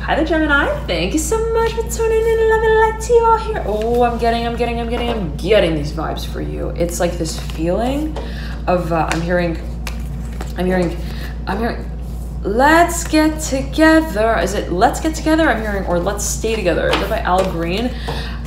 Hi there, Gemini. Thank you so much for tuning in. Love and light to you all here. Oh, I'm getting these vibes for you. It's like this feeling of I'm hearing let's get together. Is it let's get together? I'm hearing, or let's stay together. Is it by Al Green?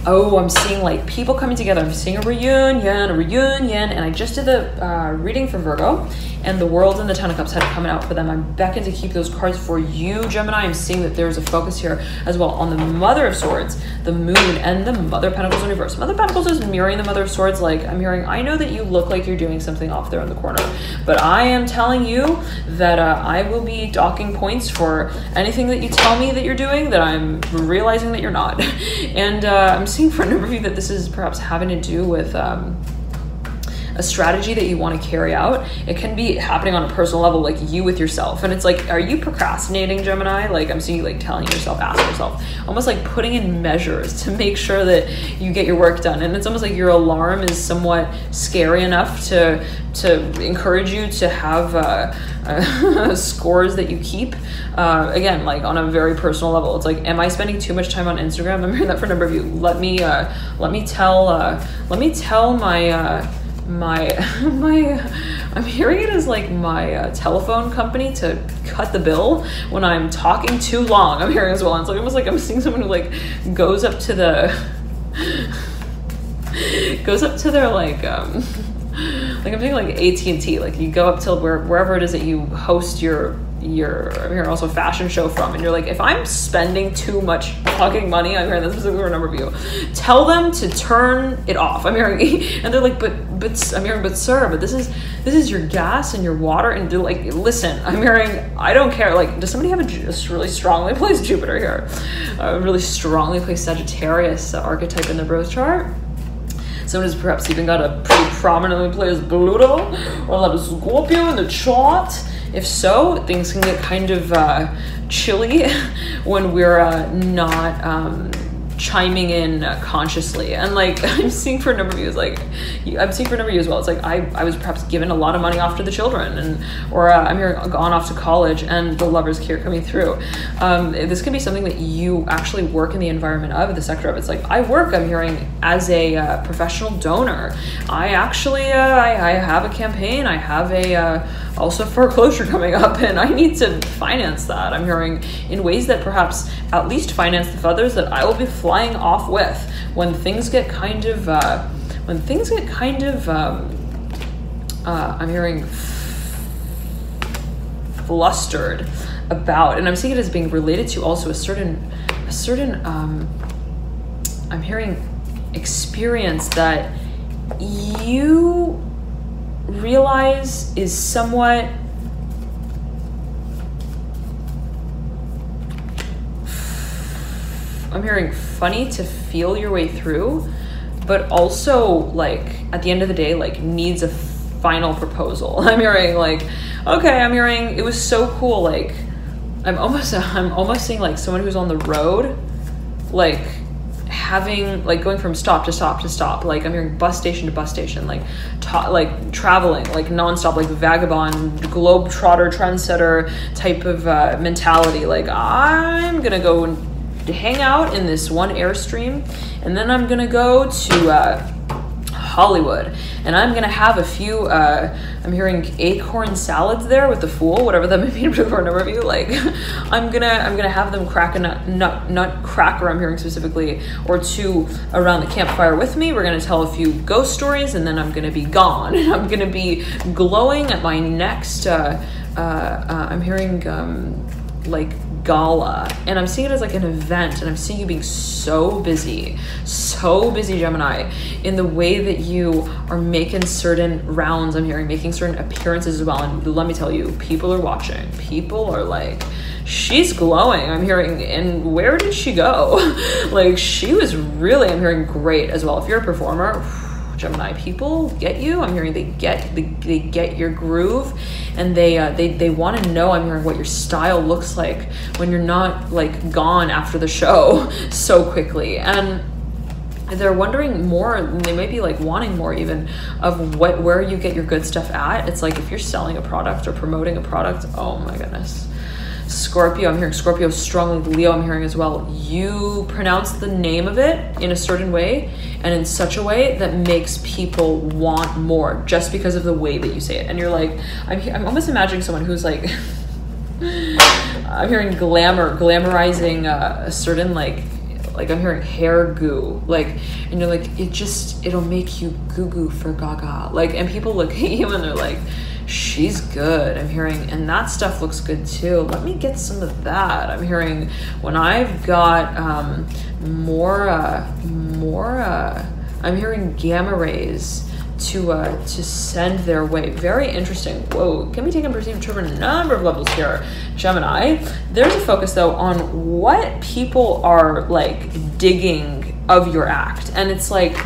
Oh, I'm seeing like people coming together. I'm seeing a reunion, and I just did the reading for Virgo, and the World and the Ten of Cups had it coming out for them. I'm beckoned to keep those cards for you, Gemini. I'm seeing that there's a focus here as well on the Mother of Swords, the Moon, and the Mother of Pentacles in reverse. Mother of Pentacles is mirroring the Mother of Swords. Like, I'm hearing, I know that you look like you're doing something off there in the corner, but I am telling you that I will be docking points for anything that you tell me that you're doing that I'm realizing that you're not. And I'm seeing for a number of you that this is perhaps having to do with a strategy that you want to carry out. It can be happening on a personal level, like you with yourself. And it's like, are you procrastinating, Gemini? Like, I'm seeing you like telling yourself, asking yourself, almost like putting in measures to make sure that you get your work done. And it's almost like your alarm is somewhat scary enough to encourage you to have scores that you keep. Again, like on a very personal level, it's like, am I spending too much time on Instagram? I'm hearing that for a number of you. Let me tell my I'm hearing it as like my telephone company to cut the bill when I'm talking too long. I'm hearing as well. It's like almost like I'm seeing someone who like goes up to their like I'm thinking like AT&T, like you go up to wherever it is that you host your I'm hearing also fashion show from, and you're like, if I'm spending too much fucking money, I'm hearing this specifically for a number of you, tell them to turn it off. I'm hearing, and they're like, but I'm hearing, but sir, but this is your gas and your water, and they're like, listen, I'm hearing, I don't care. Like, does somebody have a really strongly placed Jupiter here, a really strongly placed Sagittarius archetype in the birth chart? Someone who's perhaps even got a pretty prominently placed Pluto or a lot of Scorpio in the chart. If so, things can get kind of chilly when we're not chiming in consciously. And like, I'm seeing for a number of you, as well. It's like, I was perhaps given a lot of money off to the children, or I'm hearing gone off to college, and the lovers here coming through. This could be something that you actually work in the environment of, the sector of. It's like, I work, I'm hearing, as a professional donor. I actually, I have a campaign. I have also foreclosure coming up, and I need to finance that. I'm hearing in ways that perhaps at least finance the feathers that I will be flying off with when things get kind of I'm hearing flustered about, and I'm seeing it as being related to also a certain I'm hearing experience that you realize is somewhat I'm hearing funny to feel your way through, but also like at the end of the day, like needs a final proposal. I'm hearing like, okay, I'm hearing it was so cool. Like I'm almost seeing like someone who's on the road, like having like going from stop to stop to stop. Like I'm hearing bus station to bus station, like like traveling, like nonstop, like vagabond, globetrotter, trendsetter type of mentality. Like I'm gonna go and hang out in this one Airstream, and then I'm gonna go to Hollywood, and I'm gonna have a few I'm hearing acorn salads there with the Fool, whatever that may mean for a number of you. Like I'm gonna have them crack a nut cracker, I'm hearing specifically, or two around the campfire with me. We're gonna tell a few ghost stories, and then I'm gonna be gone, and I'm gonna be glowing at my next I'm hearing like gala, and I'm seeing it as like an event, and I'm seeing you being so busy, Gemini, in the way that you are making certain rounds. I'm hearing making certain appearances as well, and let me tell you, people are watching. People are like, she's glowing. I'm hearing, and where did she go? Like she was really, I'm hearing, great as well. If you're a performer, Gemini, people get you. I'm hearing they get your groove, and they want to know, I'm hearing, what your style looks like when you're not like gone after the show so quickly. And they're wondering more, they may be like wanting more even of where you get your good stuff at. It's like if you're selling a product or promoting a product, oh my goodness. Scorpio, I'm hearing Scorpio strongly. Leo, I'm hearing as well. You pronounce the name of it in a certain way and in such a way that makes people want more just because of the way that you say it. And you're like, I'm almost imagining someone who's like, I'm hearing glamorizing a certain like I'm hearing hair goo, like, and you're like, it'll make you goo for gaga. Like, and people look at you and they're like, she's good. I'm hearing, and that stuff looks good too. Let me get some of that. I'm hearing when I've got I'm hearing gamma rays to send their way. Very interesting. Whoa, can be taken perceived to a number of levels here, Gemini. There's a focus though on what people are like digging of your act, and it's like,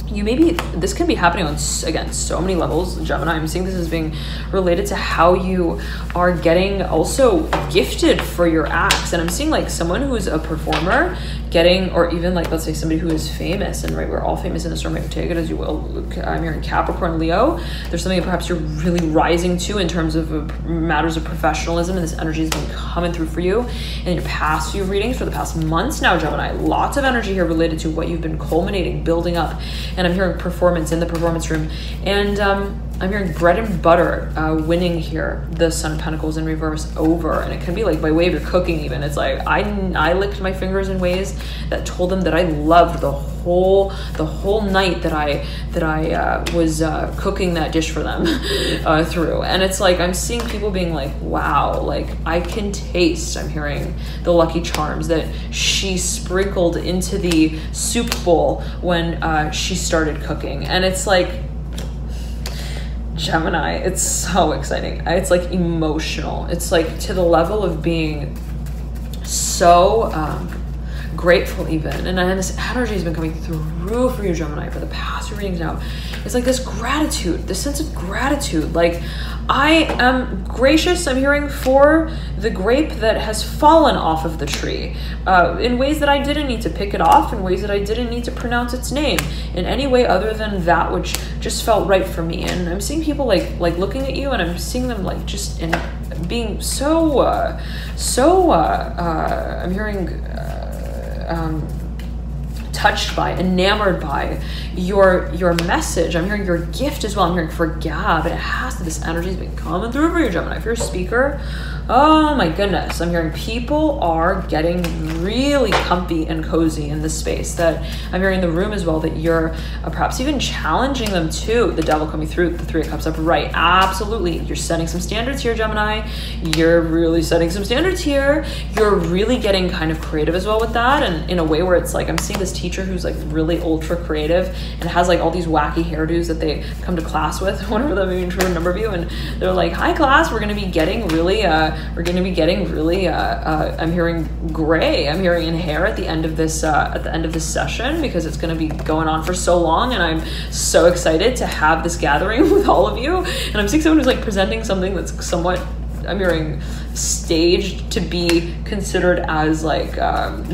this can be happening on, again, so many levels, Gemini. I'm seeing this as being related to how you are getting also gifted for your acts. And I'm seeing like someone who's a performer getting, or even like, let's say somebody who is famous, and right, we're all famous in this room, right? Take it as you will. I'm hearing Capricorn, Leo. There's something that perhaps you're really rising to in terms of matters of professionalism, and this energy has been coming through for you in your past few readings for the past months now, Gemini. Lots of energy here related to what you've been culminating, building up. And I'm hearing performance in the performance room. And I'm hearing bread and butter winning here, the Sun of Pentacles in reverse over. And it can be like by way of your cooking even. It's like, I licked my fingers in ways that told them that I loved the whole night that I was cooking that dish for them through. And it's like, I'm seeing people being like, wow, like I can taste, I'm hearing the Lucky Charms that she sprinkled into the soup bowl when she started cooking. And it's like, Gemini, it's so exciting. It's like emotional. It's like to the level of being so grateful even. And this energy has been coming through for you, Gemini, for the past few readings now. It's like this gratitude, this sense of gratitude. Like, I am gracious, I'm hearing, for the grape that has fallen off of the tree in ways that I didn't need to pick it off, in ways that I didn't need to pronounce its name, in any way other than that which just felt right for me. And I'm seeing people like looking at you, and I'm seeing them like just in being so I'm hearing touched by, enamored by your message. I'm hearing your gift as well. I'm hearing for Gab, and it has to, this energy has been coming through for you, Gemini. If you're a speaker, oh my goodness, I'm hearing people are getting really comfy and cozy in this space. That I'm hearing in the room as well, that you're perhaps even challenging them too. The Devil coming through, the Three of Cups upright. Absolutely. You're setting some standards here, Gemini. You're really setting some standards here. You're really getting kind of creative as well with that, and in a way where it's like, I'm seeing this teacher who's like really ultra creative and has like all these wacky hairdos that they come to class with. One of them, even for a number of you, and they're like, hi class, we're going to be getting really I'm hearing gray, I'm hearing in hair at the end of this session, because it's going to be going on for so long, and I'm so excited to have this gathering with all of you. And I'm seeing someone who's like presenting something that's somewhat, I'm hearing, staged to be considered as like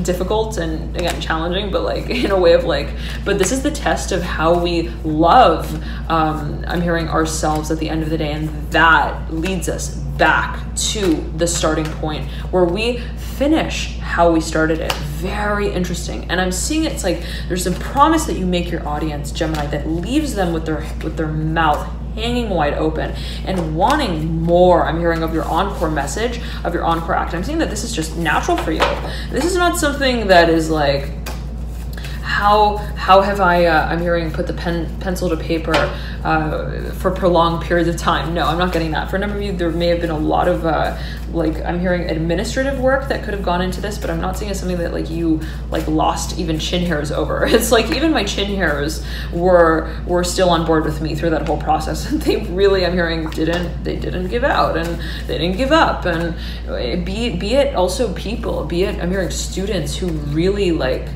difficult and again challenging, but like in a way of like, but this is the test of how we love I'm hearing ourselves at the end of the day, and that leads us back to the starting point where we finish how we started it. Very interesting. And I'm seeing it's like there's a promise that you make your audience, Gemini, that leaves them with their mouth hanging wide open and wanting more. I'm hearing of your encore message, of your encore act. I'm seeing that this is just natural for you. This is not something that is like, how have I, I'm hearing, put the pencil to paper for prolonged periods of time. No, I'm not getting that. For a number of you, there may have been a lot of like, I'm hearing administrative work that could have gone into this, but I'm not seeing it as something that like you like lost even chin hairs over. It's like even my chin hairs were still on board with me through that whole process. They really, I'm hearing, didn't give out, and they didn't give up. And be it also people, be it, I'm hearing students who really like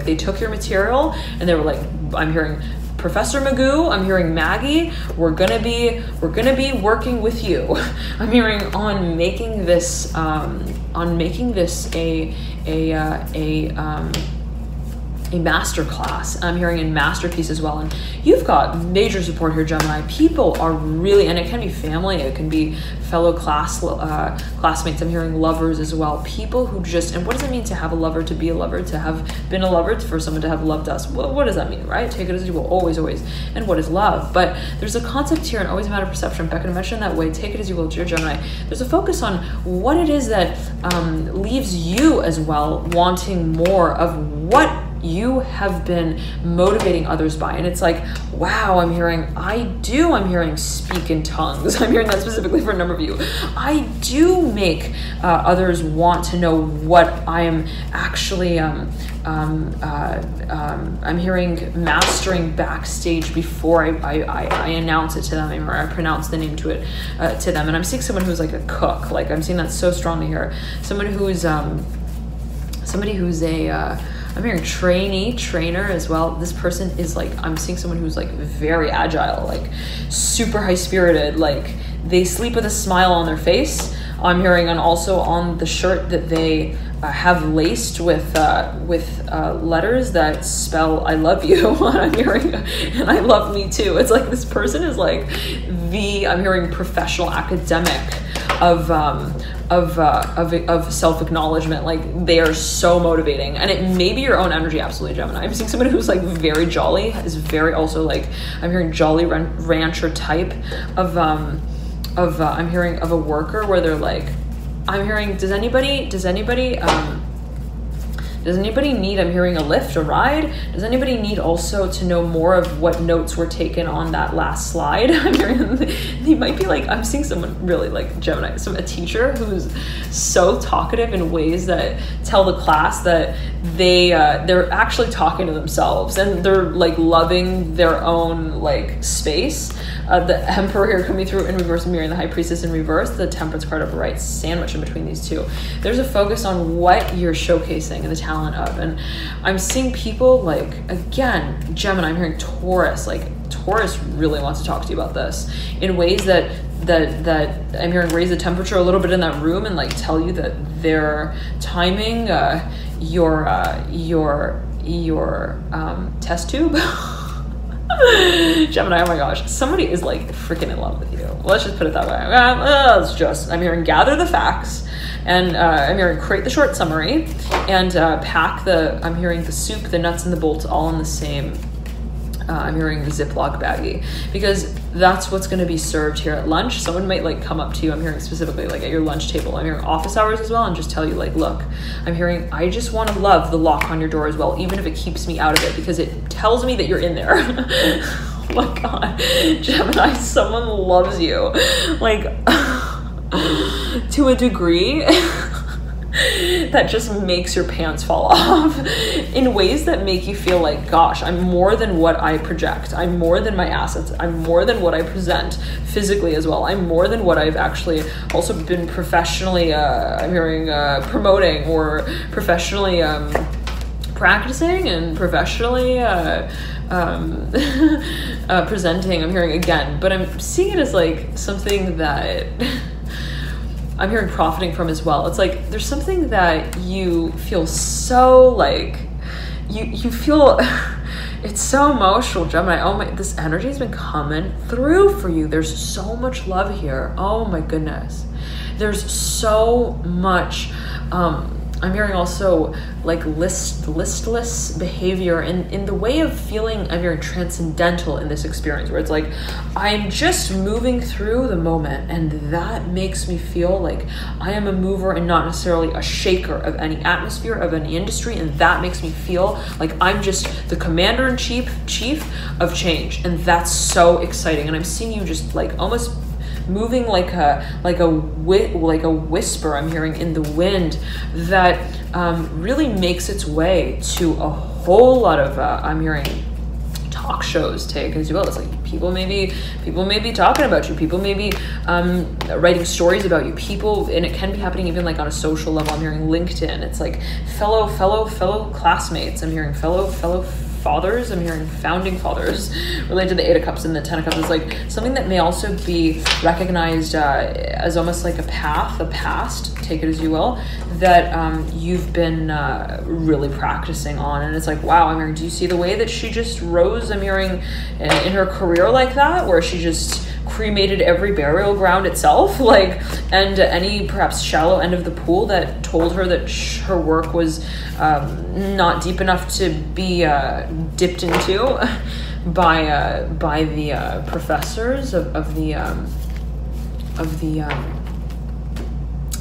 they took your material and they were like, I'm hearing Professor Magoo, I'm hearing Maggie, we're gonna be working with you. I'm hearing on making this a master class. I'm hearing in masterpiece as well. And you've got major support here, Gemini. People are really, and it can be family, it can be fellow classmates. I'm hearing lovers as well. People who just, and what does it mean to have a lover, to be a lover, to have been a lover, for someone to have loved us? Well, what does that mean, right? Take it as you will, always. And what is love? But there's a concept here, and always a matter of perception. Becca mentioned that way. Take it as you will, dear Gemini. There's a focus on what it is that leaves you as well wanting more of what you have been motivating others by. And it's like, wow, I'm hearing speak in tongues. I'm hearing that specifically for a number of you. I do make others want to know what I am actually I'm hearing mastering backstage before I announce it to them, or I pronounce the name to them. And I'm seeing someone who's like a cook. Like, I'm seeing that so strongly here. Somebody who's I'm hearing trainer as well. This person is like, I'm seeing someone who's like very agile, like super high spirited, like they sleep with a smile on their face. I'm hearing, and also on the shirt that they have laced with letters that spell "I love you." I'm hearing, and I love me too. It's like this person is like I'm hearing professional academic of self-acknowledgement. Like, they are so motivating, and it may be your own energy. Absolutely, Gemini. I'm seeing somebody who's like very jolly, is very also like, I'm hearing jolly rancher type of I'm hearing of a worker where they're like, I'm hearing, does anybody need, I'm hearing a lift, a ride? Does anybody need also to know more of what notes were taken on that last slide? I'm hearing, they might be like, I'm seeing someone really like Gemini, a teacher who's so talkative in ways that tell the class that they're actually talking to themselves, and they're like loving their own like space. The Emperor here coming through in reverse, mirroring the High Priestess in reverse, the Temperance card upright, sandwich in between these two. There's a focus on what you're showcasing and the talent of. And I'm seeing people like, again, Gemini, I'm hearing Taurus, like Taurus really wants to talk to you about this in ways that I'm hearing raise the temperature a little bit in that room, and like tell you that they're timing your test tube. Gemini, oh my gosh, somebody is like freaking in love with you. Let's just put it that way. I'm hearing gather the facts, and I'm hearing create the short summary, and pack I'm hearing the soup, the nuts, and the bolts all in the same, I'm hearing the Ziploc baggie, because that's what's going to be served here at lunch. Someone might like come up to you, I'm hearing specifically like at your lunch table. I'm hearing office hours as well, and just tell you like, look, I'm hearing, I just want to love the lock on your door as well, even if it keeps me out of it, because it tells me that you're in there. Oh my God, Gemini, someone loves you, like to a degree that just makes your pants fall off in ways that make you feel like, gosh, I'm more than what I project. I'm more than my assets. I'm more than what I present physically as well. I'm more than what I've actually also been professionally, I'm hearing promoting, or professionally practicing, and professionally presenting. I'm hearing again, but I'm seeing it as like something that I'm hearing profiting from as well. It's like there's something that you feel so like you feel it's so emotional, Gemini. Oh my, this energy has been coming through for you. There's so much love here. Oh my goodness. There's so much I'm hearing also like listless behavior in the way of feeling, I'm hearing transcendental in this experience, where it's like, I'm just moving through the moment, and that makes me feel like I am a mover and not necessarily a shaker of any atmosphere, of any industry, and that makes me feel like I'm just the commander-in-chief of change, and that's so exciting. And I'm seeing you just like almost moving like a whisper, I'm hearing, in the wind, that really makes its way to a whole lot of I'm hearing talk shows, take as well. It's like people may be talking about you, people may be writing stories about you, people, and it can be happening even like on a social level. I'm hearing LinkedIn. It's like fellow classmates. I'm hearing fellow fathers. I'm hearing founding fathers related to the Eight of Cups and the Ten of Cups. Is like something that may also be recognized as almost like a path, a past, take it as you will, that you've been really practicing on. And it's like, wow, I'm hearing, do you see the way that she just rose? I'm hearing in her career like that, where she just cremated every burial ground itself, like, and any perhaps shallow end of the pool that told her that her work was not deep enough to be dipped into by the professors of the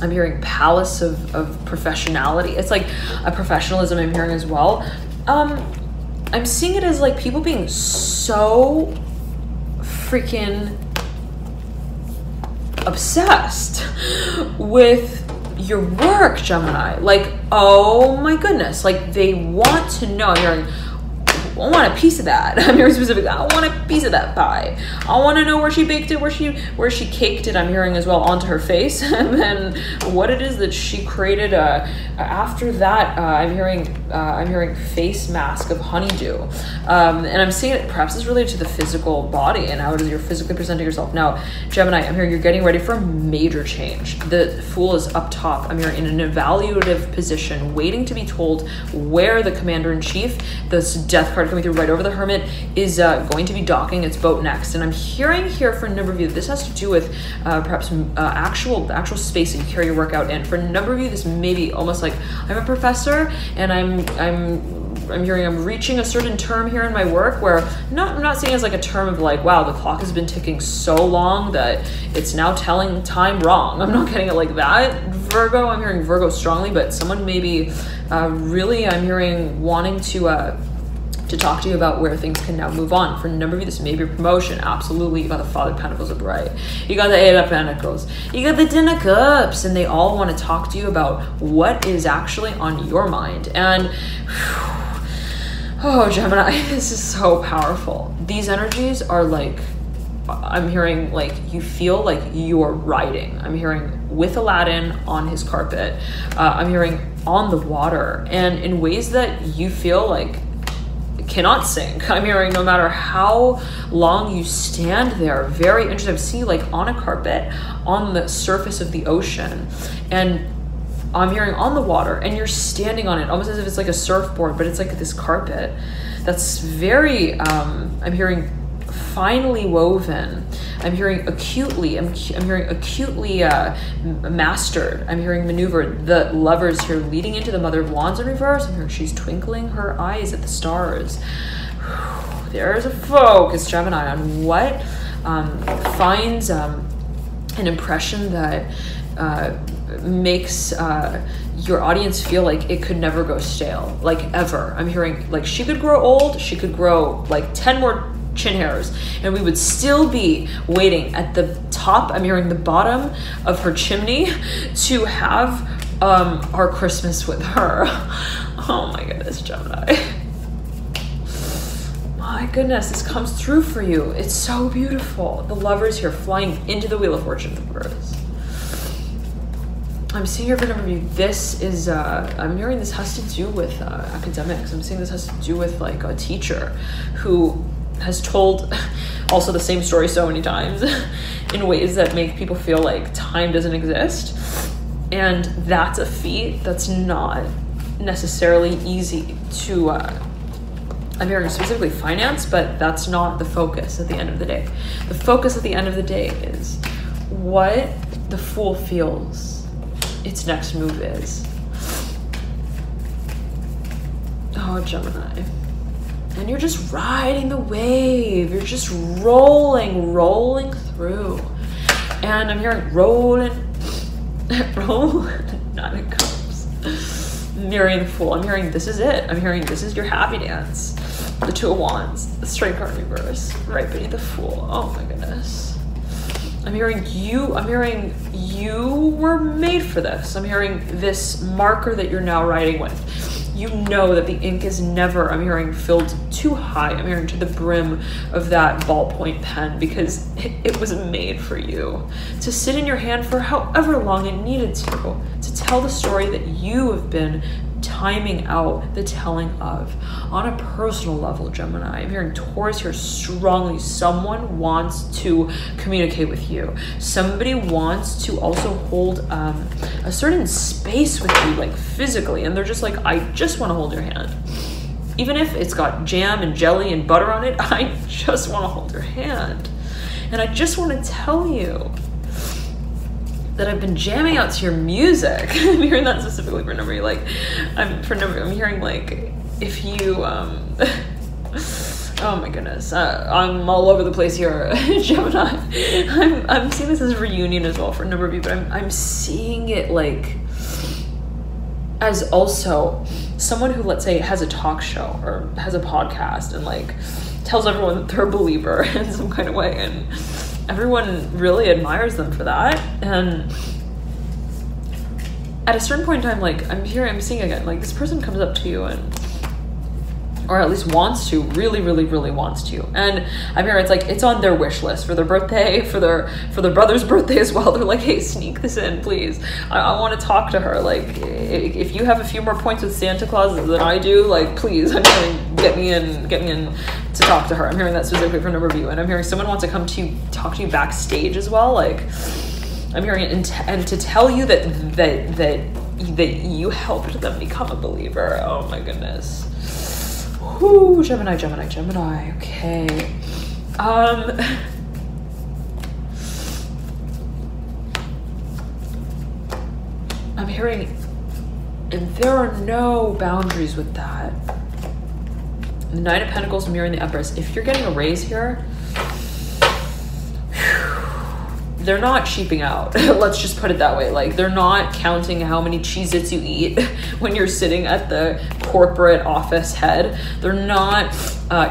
I'm hearing palace of professionality. It's like a professionalism I'm hearing as well. I'm seeing it as like people being so freaking obsessed with your work, Gemini. Like, oh my goodness, like they want to know. I'm hearing, I want a piece of that. I'm hearing specifically, I want a piece of that pie. I want to know where she baked it, where she caked it. I'm hearing as well onto her face, and then what it is that she created. After that, I'm hearing face mask of honeydew, and I'm seeing it perhaps is related to the physical body and how it is you're physically presenting yourself. Now, Gemini, I'm hearing you're getting ready for a major change. The Fool is up top. I'm hearing in an evaluative position, waiting to be told where the Commander-in-Chief, this Death card coming through right over the Hermit, is going to be docking its boat next. And I'm hearing here for a number of you, this has to do with perhaps actual space that you carry your work out in. For a number of you, this may be almost like, I'm a professor and I'm hearing I'm reaching a certain term here in my work where I'm not seeing it as like a term of like, wow, the clock has been ticking so long that it's now telling time wrong. I'm not getting it like that, Virgo. I'm hearing Virgo strongly, but someone maybe really, I'm hearing wanting to talk to you about where things can now move on. For a number of you, this may be a promotion. Absolutely. You got the Father of Pentacles upright. You got the Eight of Pentacles. You got the Ten of Cups. And they all want to talk to you about what is actually on your mind. And oh, Gemini, this is so powerful. These energies are like, I'm hearing like you feel like you're riding. I'm hearing with Aladdin on his carpet. I'm hearing on the water, and in ways that you feel like cannot sink. I'm hearing no matter how long you stand there. Very interesting. I see you like on a carpet on the surface of the ocean, and I'm hearing on the water, and you're standing on it almost as if it's like a surfboard, but it's like this carpet that's very I'm hearing finely woven. I'm hearing acutely, I'm hearing acutely mastered. I'm hearing maneuvered. The Lovers here leading into the Mother of Wands in reverse. I'm hearing she's twinkling her eyes at the stars. There's a focus, Gemini, on what finds an impression that makes your audience feel like it could never go stale, like ever. I'm hearing like she could grow old, she could grow like 10 more chin hairs, and we would still be waiting at the top, I'm hearing the bottom of her chimney, to have our Christmas with her. Oh my goodness, Gemini. My goodness, this comes through for you. It's so beautiful. The Lovers here flying into the Wheel of Fortune in reverse. I'm seeing here for a number of you, this is, I'm hearing this has to do with academics. I'm seeing this has to do with like a teacher who has told also the same story so many times in ways that make people feel like time doesn't exist. And that's a feat that's not necessarily easy to, I'm hearing specifically finance, but that's not the focus at the end of the day. The focus at the end of the day is what the Fool feels its next move is. Oh, Gemini. And you're just riding the wave. You're just rolling through. And I'm hearing rolling, Nine of Cups. Mirroring the Fool. I'm hearing this is it. I'm hearing this is your happy dance. The Two of Wands, the Strength card in reverse, right beneath the Fool. Oh my goodness. I'm hearing you were made for this. I'm hearing this marker that you're now writing with. You know that the ink is never, I'm hearing, filled too high. I'm hearing to the brim of that ballpoint pen, because it was made for you to sit in your hand for however long it needed to tell the story that you have been timing out the telling of. On a personal level, Gemini, I'm hearing Taurus here strongly. Someone wants to communicate with you. Somebody wants to also hold a certain space with you, like physically, and they're just like, I just want to hold your hand. Even if it's got jam and jelly and butter on it, I just want to hold your hand. And I just want to tell you that I've been jamming out to your music. I'm hearing that specifically for number. Like, I'm hearing like, if you, oh my goodness, I'm all over the place here, Gemini. I'm seeing this as a reunion as well for a number of you, but I'm seeing it like as also someone who, let's say, has a talk show or has a podcast and like tells everyone that they're a believer in some kind of way, and everyone really admires them for that. And at a certain point in time, like I'm seeing again, like this person comes up to you and, or at least wants to, really wants to. And I'm hearing it's on their wish list for their birthday, for their brother's birthday as well. They're like, hey, sneak this in, please. I want to talk to her. Like, if you have a few more points with Santa Claus than I do, like, please, I'm hearing, get me in to talk to her. I'm hearing that specifically for a number of you. And I'm hearing someone wants to come to you, talk to you backstage as well. Like, I'm hearing it, and to tell you that you helped them become a believer. Oh my goodness. Whoo, Gemini. Okay. I'm hearing, and there are no boundaries with that. The Nine of Pentacles mirroring the Empress. If you're getting a raise here, they're not sheeping out. Let's just put it that way. Like, they're not counting how many Cheez-Its you eat when you're sitting at the corporate office head. They're not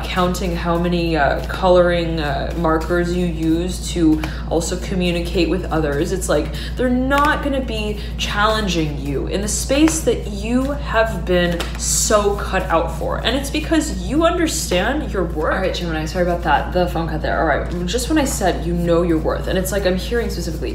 counting how many coloring markers you use to also communicate with others. It's like they're not going to be challenging you in the space that you have been so cut out for. And it's because you understand your worth. All right, Gemini, sorry about that. The phone cut there. All right, just when I said you know your worth, and it's like I'm hearing specifically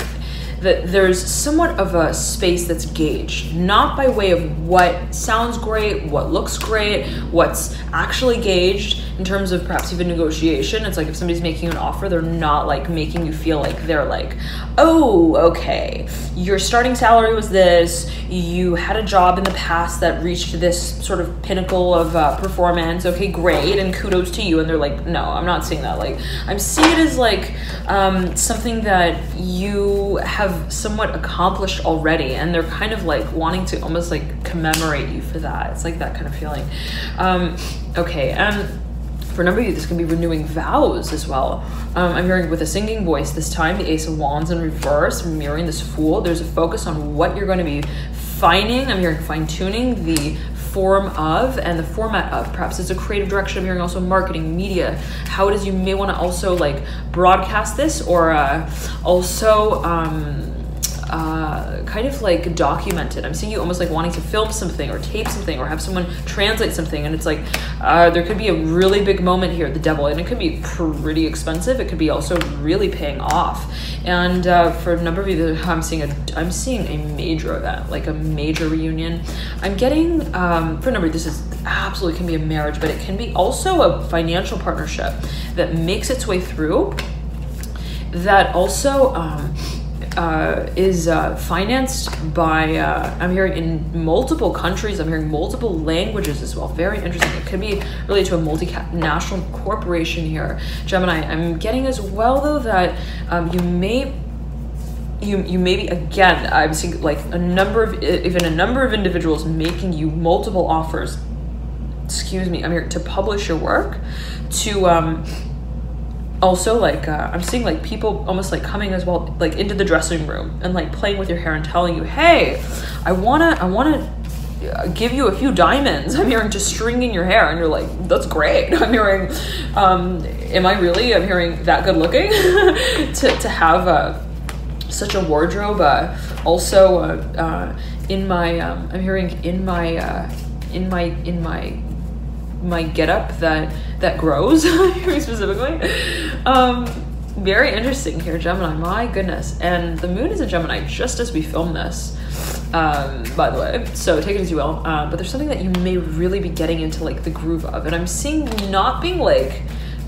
that there's somewhat of a space that's gauged, not by way of what sounds great, what looks great, what's actually gauged in terms of perhaps even negotiation. It's like if somebody's making you an offer, they're not like making you feel like they're like, oh, okay, your starting salary was this, you had a job in the past that reached this sort of pinnacle of performance, okay, great, and kudos to you. And they're like, no, I'm not seeing that. Like, I'm seeing it as like something that you have somewhat accomplished already, and they're kind of like wanting to almost like commemorate you for that. It's like that kind of feeling. Okay, and for a number of you, this can be renewing vows as well. I'm hearing with a singing voice this time, the Ace of Wands in reverse, mirroring this Fool. There's a focus on what you're going to be finding. I'm hearing fine-tuning the form of and the format of. Perhaps it's a creative direction. I'm hearing also marketing, media, how it is you may want to also like broadcast this, or also kind of like document it. I'm seeing you almost like wanting to film something or tape something or have someone translate something, and it's like there could be a really big moment here, the Devil, and it could be pretty expensive. It could be also really paying off. And for a number of you, I'm seeing a major event, like a major reunion. I'm getting for a number of you, this is absolutely can be a marriage, but it can be also a financial partnership that makes its way through, that also is financed by, I'm hearing in multiple countries, I'm hearing multiple languages as well. Very interesting. It could be related to a multinational corporation here. Gemini, I'm getting as well though that you may be, again, I'm seeing like a number of individuals making you multiple offers, excuse me, I'm here to publish your work, to also like I'm seeing like people almost like coming as well, like into the dressing room and like playing with your hair and telling you, hey, I wanna give you a few diamonds. I'm hearing to string in your hair, and you're like, that's great. I'm hearing am I really, I'm hearing that good looking to have such a wardrobe. Also in my I'm hearing in my getup that grows specifically. Very interesting here, Gemini. My goodness. And the moon is a Gemini just as we film this. by the way, so take it as you will. But there's something that you may really be getting into like the groove of, and I'm seeing not being like,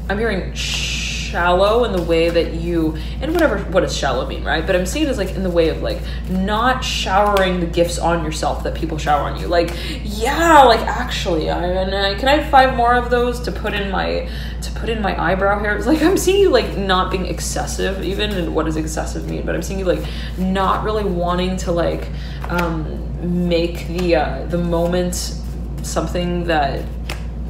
I'm hearing shallow in the way that you, and what does shallow mean, right? But I'm seeing it as like in the way of like not showering the gifts on yourself that people shower on you. Like, yeah, like actually, can I have 5 more of those to put in my eyebrow hair? It's like I'm seeing you like not being excessive, even, and what does excessive mean? But I'm seeing you like not really wanting to like make the moment something that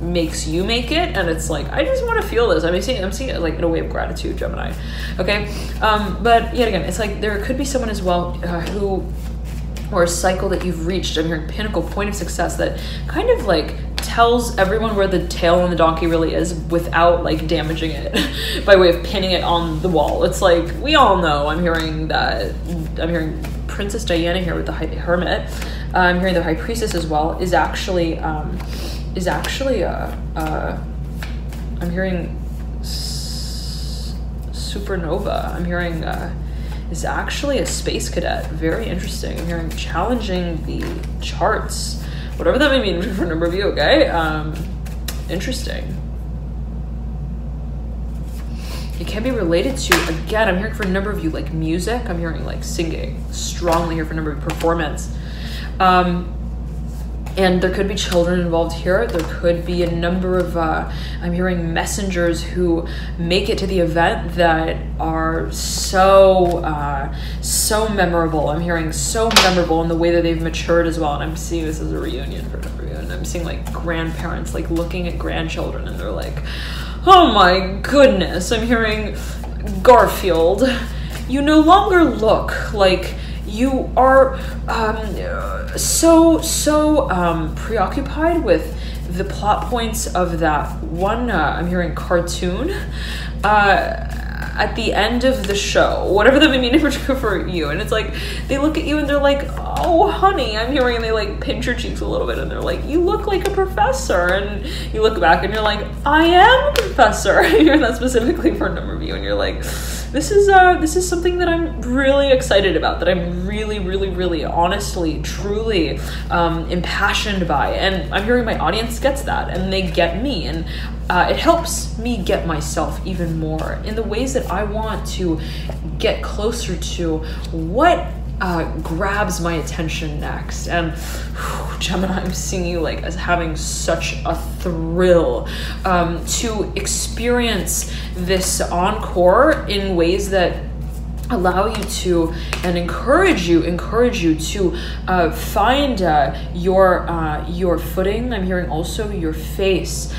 makes you make it, and it's like, I just want to feel this. I'm seeing it like in a way of gratitude, Gemini. Okay, but yet again, it's like there could be someone as well or a cycle that you've reached. I'm hearing pinnacle, point of success, that kind of like tells everyone where the tail on the donkey really is without like damaging it by way of pinning it on the wall. It's like, we all know. I'm hearing Princess Diana here with the Hermit. I'm hearing the High Priestess as well is actually I'm hearing supernova. I'm hearing is actually a space cadet. Very interesting. I'm hearing challenging the charts, whatever that may mean for a number of you. Okay, interesting. It can be related to, again, I'm hearing for a number of you like music. I'm hearing like singing strongly here for a number of performance. And there could be children involved here. There could be a number of, I'm hearing messengers who make it to the event that are so memorable. I'm hearing so memorable in the way that they've matured as well. And I'm seeing this as a reunion for everyone. And I'm seeing like grandparents like looking at grandchildren and they're like, oh my goodness. I'm hearing Garfield, you no longer look like you are so preoccupied with the plot points of that one, I'm hearing cartoon, at the end of the show, whatever that may mean in particular for you. And it's like, they look at you and they're like, oh honey, I'm hearing, and they like pinch your cheeks a little bit and they're like, you look like a professor. And you look back and you're like, I am a professor. I hear that specifically for a number of you. And you're like, this is something that I'm really excited about, that I'm really honestly, truly impassioned by. And I'm hearing my audience gets that, and they get me, and it helps me get myself even more in the ways that I want to get closer to what grabs my attention next. And Gemini, I'm seeing you like as having such a thrill to experience this encore in ways that allow you to, and encourage you to find your footing. I'm hearing also your face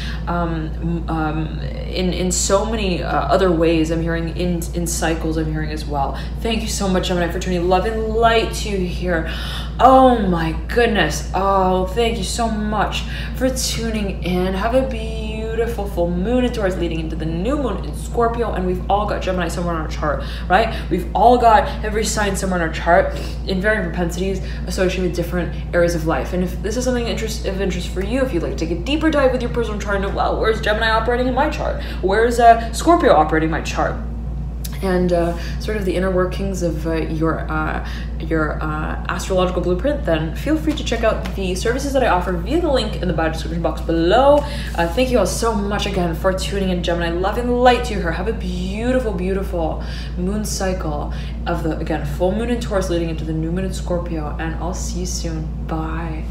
in so many other ways. I'm hearing in cycles. I'm hearing as well. Thank you so much, Gemini, for tuning love and light to you here. Oh my goodness. Oh, thank you so much for tuning in. Have a beautiful full moon in Taurus leading into the new moon in Scorpio, and we've all got Gemini somewhere on our chart, right? We've all got every sign somewhere on our chart in varying propensities associated with different areas of life. And if this is something of interest for you, if you'd like to take a deeper dive with your personal chart and know, well, where's Gemini operating in my chart? Where's Scorpio operating in my chart? And sort of the inner workings of your astrological blueprint, then feel free to check out the services that I offer via the link in the bio description box below. Thank you all so much again for tuning in, Gemini. Love and light to you here. Have a beautiful moon cycle of the, again, full moon in Taurus leading into the new moon in Scorpio, and I'll see you soon. Bye.